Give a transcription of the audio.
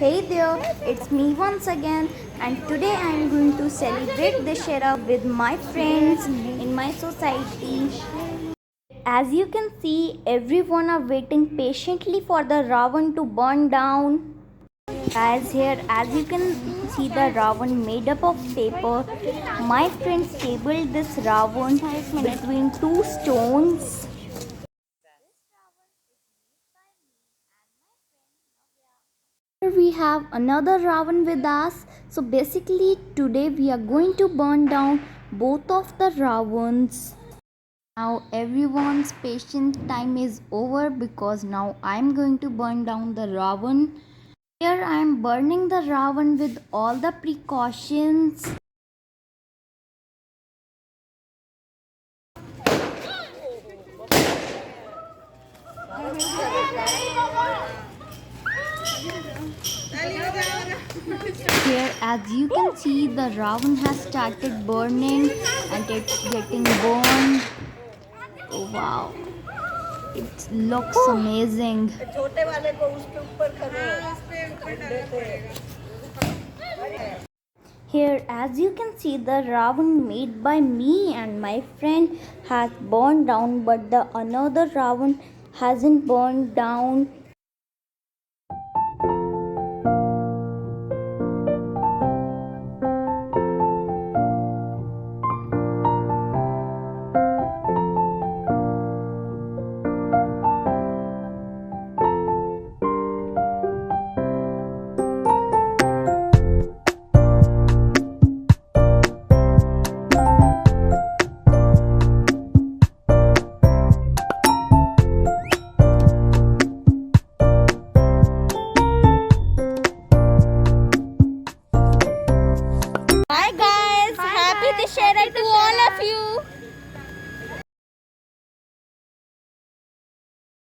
Hey there, it's me once again, and today I am going to celebrate Dussehra with my friends in my society. As you can see, everyone are waiting patiently for the ravan to burn down. As you can see the ravan made up of paper. My friends stabled this ravan between two stones. Here we have another ravan with us. So basically today we are going to burn down both of the ravans. Now everyone's patient time is over because now I'm going to burn down the ravan. Here I'm burning the ravan with all the precautions. Here as you can see the ravan has started burning and it's getting burned. Oh wow, it looks amazing. Here as you can see the ravan made by me and my friend has burned down, but the another ravan hasn't burned down. Hi guys, happy Dussehra to all of you.